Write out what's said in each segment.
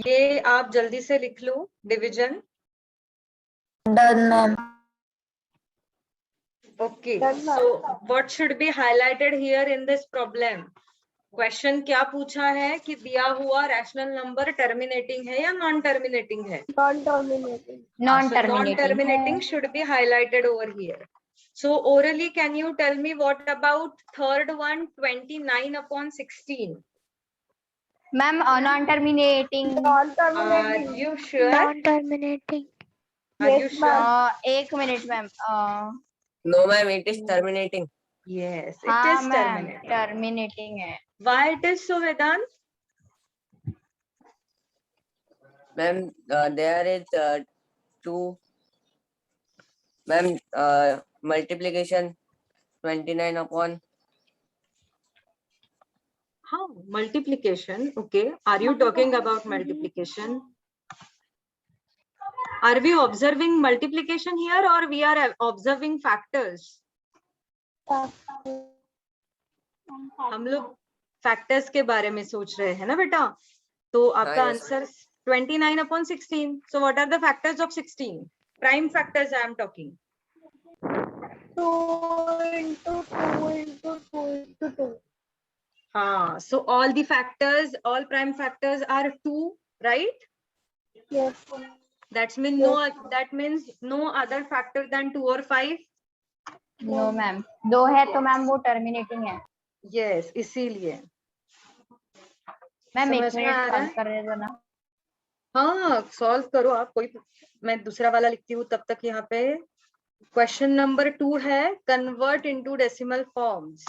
ये आप जल्दी से लिख लो, division. Done ma'am. Okay, so what should be highlighted here in this problem? Question क्या पूछा है कि दिया हुआ रैशनल नंबर टर्मिनेटिंग है या नॉन टर्मिनेटिंग है? Non terminating. Non terminating should be highlighted over here. So orally, can you tell me what about third one, 29/16? Ma'am non terminating. Are you sure? Non terminating. Are you sure? एक minute ma'am. No ma'am, it is terminating. Yes, it हाँ is ma'am terminating. Terminating है। Why it is so, Vedant? Ma'am, there is two. Ma'am, multiplication 29 upon. How? Multiplication. Okay. Are you talking about multiplication? Are we observing multiplication here or we are observing factors? हम लोग factors के बारे में सोच रहे हैं ना बेटा, तो आपका answer 29/16. So what are the factors of 16? Prime factors I am talking. 2 into 2 into 2 into 2. हाँ, so all the factors, all prime factors are 2, right? Yes. That means no other factor than 2 or 5. No ma'am, दो है तो ma'am वो terminating है। Yes, इसीलिए। Ma'am एक समझ में मिनट आ रहा सॉल्व है? कर रहे थे ना। हाँ, सॉल्व करो आप, कोई मैं दूसरा वाला लिखती हूँ तब तक। यहाँ पे क्वेश्चन नंबर 2 है, convert into decimal forms.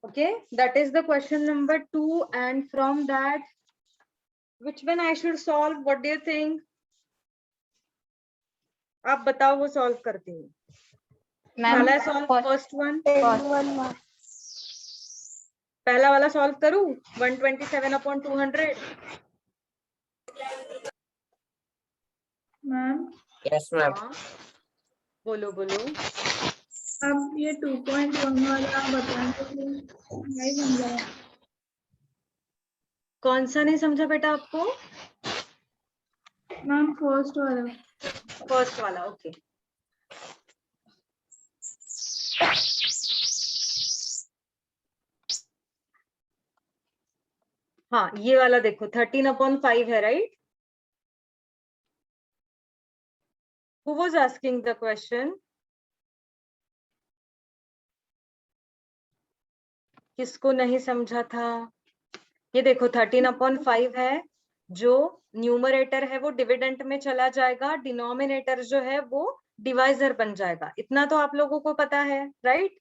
Okay, that is the question number 2, and from that, which one I should solve? What do you think? आप बताओ, वो सॉल्व करती हूँ। Ma'am solve first one. 10 marks. पहला वाला सॉल्व करूँ, 127/200। Ma'am Yes ma'am. हाँ, बोलो बोलो। अब ये 2.1 वाला बताएंगे, नहीं समझा। कौन सा नहीं समझा बेटा आपको? मैम फर्स्ट वाला। फर्स्ट वाला, ओके। हाँ, ये वाला देखो, 13/5 है, right? Who was asking the question? किसको नहीं समझा था? ये देखो 13/5 है, जो न्यूमरेटर है वो डिविडेंट में चला जाएगा, डिनोमिनेटर जो है वो डिवाइजर बन जाएगा। इतना तो आप लोगों को पता है, राइट?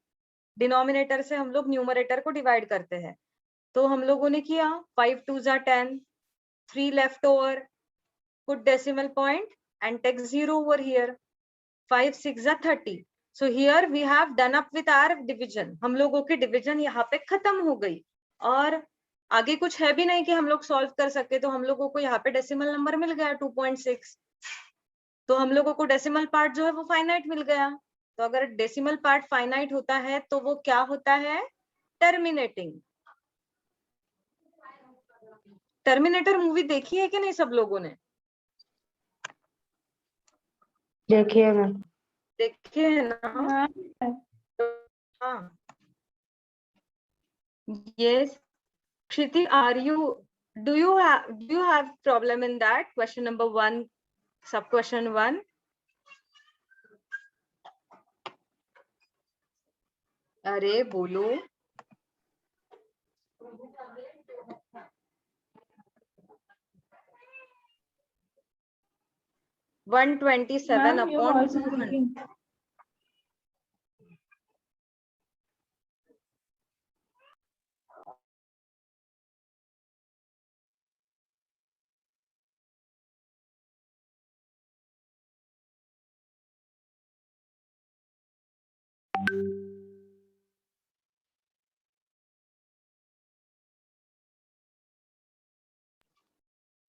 डिनोमिनेटर से हम लोग न्यूमरेटर को डिवाइड करते हैं। तो हम लोगों ने किया 5 2 are 10, 3 left over, put decimal point and take 0 over here. 5 6 are 30. So here we have done up with our division. हम लोगों की डिविजन यहाँ पे खत्म हो गई और आगे कुछ है भी नहीं कि हम लोग सॉल्व कर सके। तो हम लोगों को यहाँ पे डेसिमल नंबर मिल गया 2.6। तो हम लोगों को डेसिमल पार्ट जो है वो फाइनाइट मिल गया। तो अगर डेसिमल पार्ट फाइनाइट होता है तो वो क्या होता है? टर्मिनेटिंग। टर्मिनेटर मूवी देखी है कि नहीं सब लोगों ने? देखिए मैम। देखे है ना? हाँ, yes. Kshiti, do you have problem in that question number 1, sub question 1? अरे बोलो। मैम ये 127/200।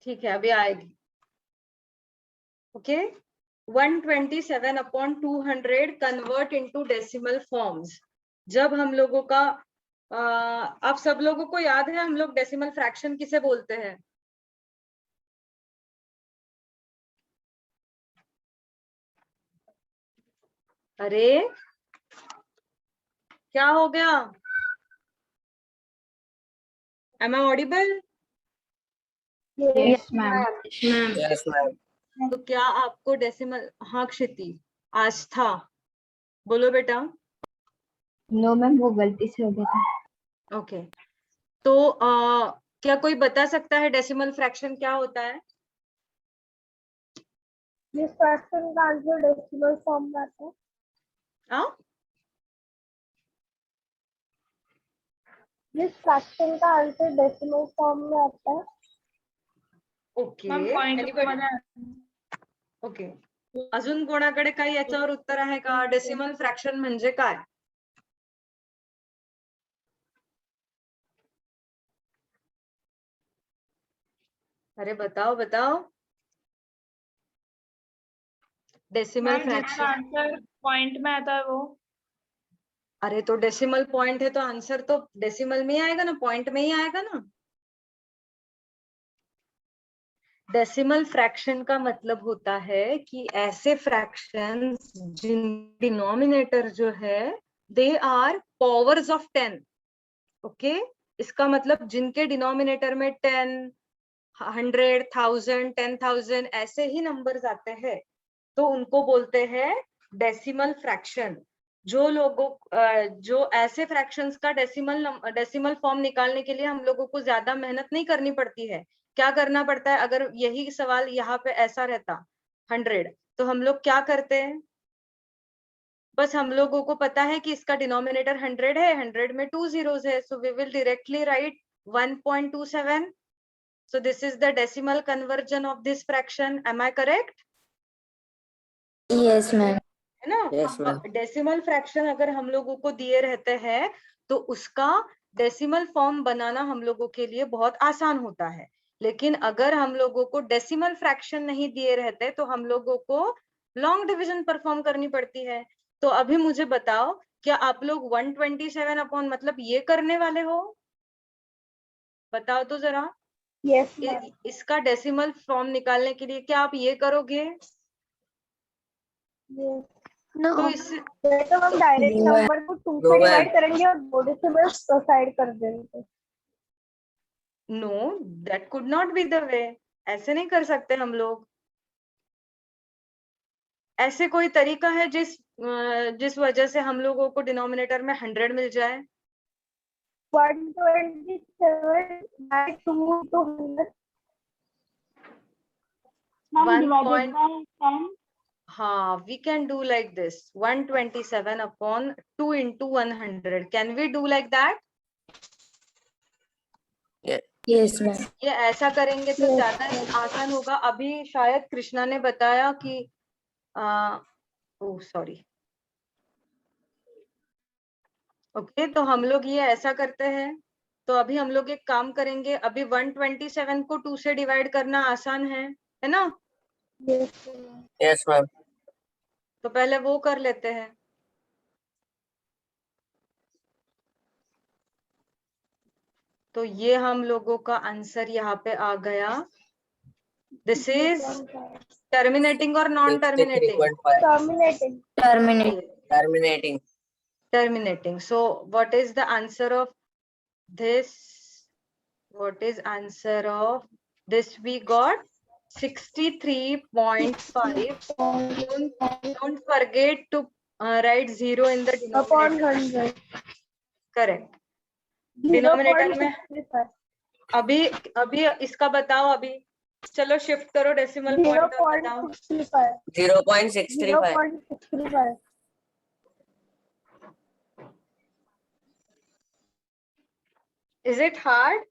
ठीक है, अभी आएगी। Okay, 127 upon 200 convert into decimal forms. जब हम लोगों का आप सब लोगों को याद है हम लोग डेसिमल फ्रैक्शन किसे बोलते हैं? अरे क्या हो गया? Am I audible? Yes, ma'am. Yes, ma'am. तो क्या आपको डेसिमल, हाँ क्षिति, आस्था बोलो बेटा। No, ma'am, वो गलती से हो गया था। ओके, तो क्या कोई बता सकता है डेसिमल फ्रैक्शन क्या होता है? जिस फ्रैक्शन का आंसर डेसिमल फॉर्म में आता है, हाँ, जिस फ्रैक्शन का आंसर डेसिमल फॉर्म में आता है, ओके, मॅम पॉइंट एनीबडी? मध्ये ओके, अजून कोणाकडे काही याच्यावर उत्तर आहे का? डेसिमल फ्रॅक्शन म्हणजे काय? अरे बताओ बताओ, डेसिमल मैम जिसका फ्रैक्शन। आंसर पॉइंट में आता है वो। अरे तो डेसिमल पॉइंट है तो आंसर तो डेसिमल में ही आएगा ना, पॉइंट में ही आएगा ना। डेसिमल फ्रैक्शन का मतलब होता है कि ऐसे फ्रैक्शंस जिन डिनोमिनेटर जो है they are powers of 10। Okay, इसका मतलब जिनके डिनोमिनेटर में 10, 100, 1000, 10,000 ऐसे ही नंबर्स आते हैं तो उनको बोलते हैं डेसिमल फ्रैक्शन। जो ऐसे फ्रैक्शंस का डेसिमल फॉर्म निकालने के लिए हम लोगों को ज्यादा मेहनत नहीं करनी पड़ती है। क्या करना पड़ता है? अगर यही सवाल यहाँ पे ऐसा रहता 100, तो हम लोग क्या करते हैं? बस हम लोगों को पता है कि इसका डिनोमिनेटर 100 है, 100 में 2 zeros है, so we will directly write 1.27। so this is the decimal conversion of this fraction. Am I correct? yes ma'am, है ना? Yes, ma'am. डेसिमल फ्रैक्शन अगर हम लोगों को दिए रहते हैं तो उसका डेसिमल फॉर्म बनाना हम लोगों के लिए बहुत आसान होता है। लेकिन अगर हम लोगों को डेसिमल फ्रैक्शन नहीं दिए रहते तो हम लोगों को लॉन्ग डिवीजन परफॉर्म करनी पड़ती है। तो अभी मुझे बताओ, क्या आप लोग 127 अपॉन मतलब ये करने वाले हो? बताओ तो जरा। yes ma'am, इसका डेसिमल फॉर्म निकालने के लिए क्या आप ये करोगे? yes. No, तो इस तो हम डायरेक्ट No, नंबर को 2 No, से ma'am. डिवाइड करेंगे और दो डेसिमल साइड कर देंगे। No, that could not be the way. ऐसे नहीं कर सकते हम लोग। ऐसे कोई तरीका है जिस वजह से हम लोगों को डिनोमिनेटर में 100 मिल जाए? 127 by 2 to 100. One point, हाँ, we can do like this, 127 upon 2 into 100. Can we do like that? Yes ma'am. ये ऐसा करेंगे तो Yes. ज्यादा आसान होगा। अभी शायद कृष्णा ने बताया कि ओह सॉरी। ओके, तो हम लोग ये ऐसा करते हैं। तो अभी हम लोग एक काम करेंगे, अभी 127 को 2 से डिवाइड करना आसान है ना? Yes. Yes, ma'am. तो पहले वो कर लेते हैं। तो ये हम लोगों का आंसर यहाँ पे आ गया। दिस इज टर्मिनेटिंग और non terminating? 63.5. Terminating. Terminating. Terminating. So what is the answer of this? What is answer of this? We got 63.5. Don't forget to write 0 in the Upon denominator. 100. Correct. Denominator में 0.65. अभी इसका बताओ। अभी चलो shift करो decimal point और बताओ। 0.65. 0.65. 0.65. Is it hard?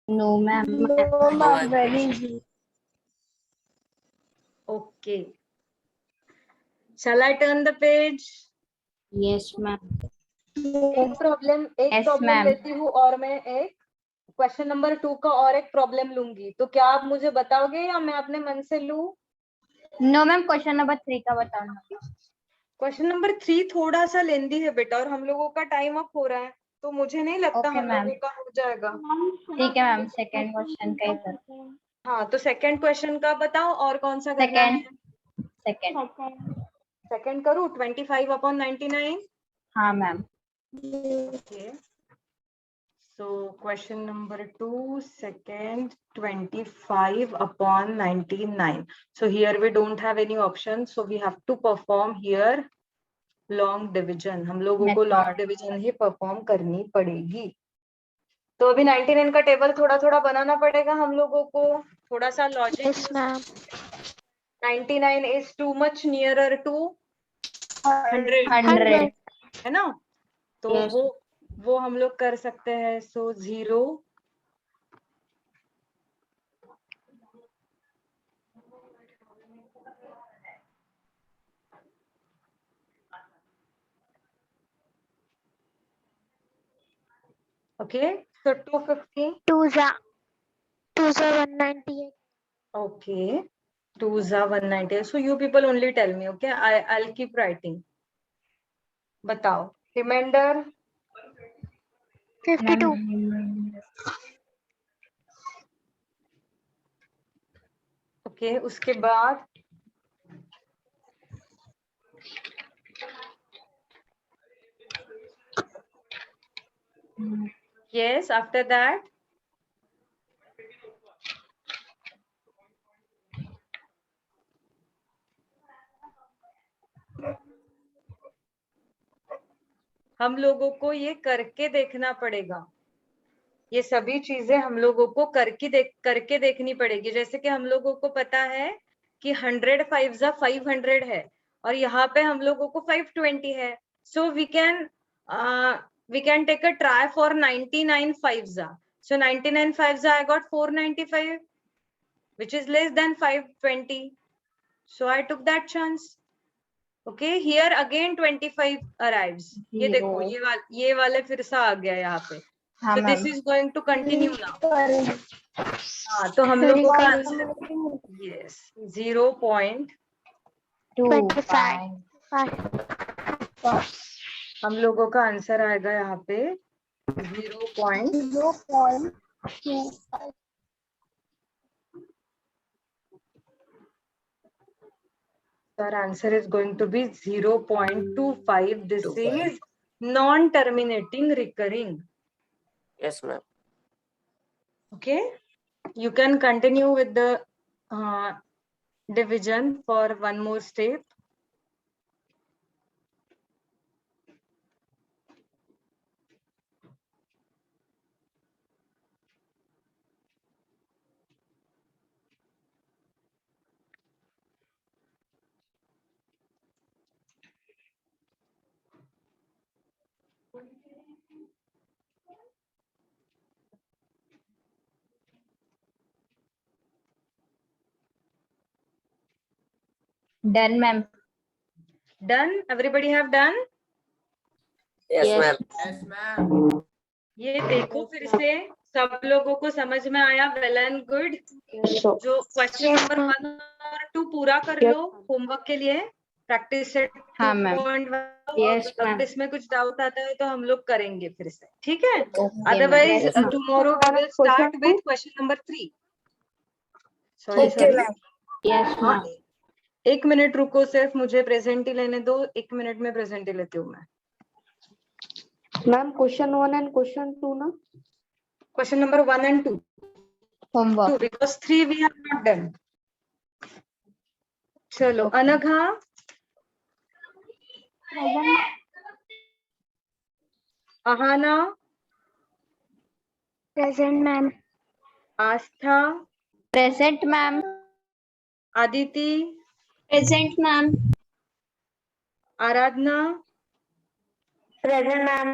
No, ma'am. No, ma'am, very easy. Okay. Shall I turn the page? Yes, ma'am. Yes. एक प्रॉब्लम Yes, ma'am. लेती हूँ और मैं एक क्वेश्चन नंबर 2 का और एक प्रॉब्लम लूंगी, तो क्या आप मुझे बताओगे या मैं अपने मन से लूं? नो मैम, क्वेश्चन नंबर 3 का बताना। क्वेश्चन नंबर 3 थोड़ा सा लेंदी है बेटा, और हम लोगों का टाइम अप हो रहा है, तो मुझे नहीं लगता Okay, हम ma'am. लोगों का हो जाएगा। ठीक है मैम, सेकंड क्वेश्चन का ही कर। हाँ, तो सेकंड क्वेश्चन का बताओ, और कौन सा करना है? सेकंड। सेकंड करूँ 25/99? हाँ ma'am. Okay. So question number 2, second 25/99. So here we don't have any options, so we have to perform here long division. हम लोगों को long Method. division ही perform करनी पड़ेगी। तो अभी 99 का टेबल थोड़ा थोड़ा बनाना पड़ेगा हम लोगों को, थोड़ा सा logic. Yes, ma'am. 99 is too much nearer to 100, 100. है ना? तो Yes. वो हम लोग कर सकते हैं। सो 0, okay, so 250, 198. okay, 198. So you people only tell me, okay, I'll keep writing. बताओ, रिमाइंडर 52. ओके, उसके बाद yes, after that हम लोगों को ये करके देखना पड़ेगा। ये सभी चीजें हम लोगों को करके देखनी पड़ेगी। जैसे कि हम लोगों को पता है कि 100 5s 500 है, और यहाँ पे हम लोगों को 520 है। So we can take a try for 99 5s. So 99 5s I got 495, which is less than 520. So I took that chance. Okay, here again 25 arrives. ये देखो, ये वाले फिर से आ गया यहाँ पे। हाँ So this ma'am. is going to continue now. हाँ, तो हम लोगों का आंसर yes 0.25। हम लोगों का आंसर आएगा यहाँ पे 0.25। Our answer is going to be 0.25. This is non-terminating recurring. Yes, ma'am. Okay, you can continue with the division for one more step. Done ma'am. Done? Everybody have done? Yes, Yes. ma'am. Yes, ma'am. ये देखो फिर से सब लोगों को समझ में आया? Well and good. जो क्वेश्चन नंबर 1 और 2 पूरा कर लो होमवर्क के लिए, प्रैक्टिस सेट 2.1। Yes, ma'am. अगर इसमें कुछ डाउट आता है तो हम लोग करेंगे फिर से, ठीक है? Okay, otherwise ma'am. Tomorrow we will start with question number 3। Sorry sorry, Yes हाँ, मैम। 1 मिनट रुको, सिर्फ मुझे प्रेजेंट ही लेने दो। 1 मिनट में प्रेजेंट ही लेती हूँ मैं। मैम क्वेश्चन 1 एंड क्वेश्चन 2 ना? क्वेश्चन नंबर 1 and 2 होमवर्क। because 3 we have not done. चलो, Anagha, Ahana, Present, ma'am. Aastha, present ma'am. Aditi, present ma'am. Aradhana, present ma'am.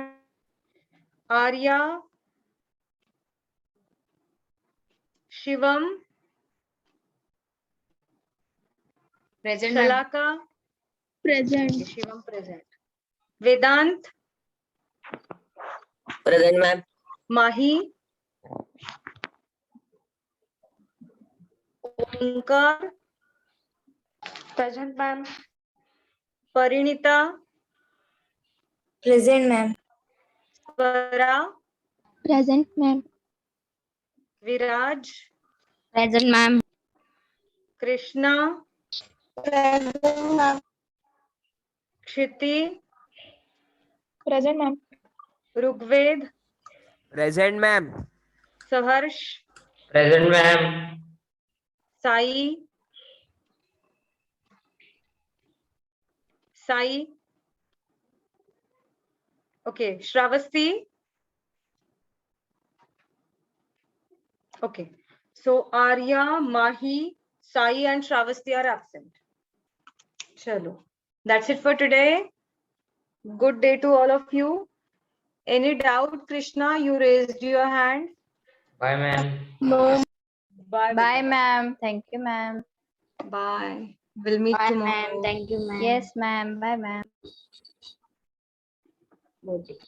Arya, Shivam, present Shalaka, Present. Shivam present, Vedant, Present, ma'am. Mahi, Omkar, Present, ma'am. Parinita, Present, ma'am. Swara, Present, ma'am. Viraj, Present, ma'am. Krishna, Present, ma'am. Kshiti, Present, ma'am. Rigved, Present, ma'am. Saharsh, Present, ma'am. Sai, Sai, okay, Shravasti, okay, so Arya, Mahi, Sai and Shravasti are absent. Chalo, that's it for today. Good day to all of you. Any doubt, Krishna? You raised your hand. Bye, ma'am. No. Bye. Bye, beta. ma'am. Thank you, ma'am. Bye. We'll meet Bye, tomorrow. ma'am. Thank you, ma'am. Yes, ma'am. Bye, ma'am. Okay.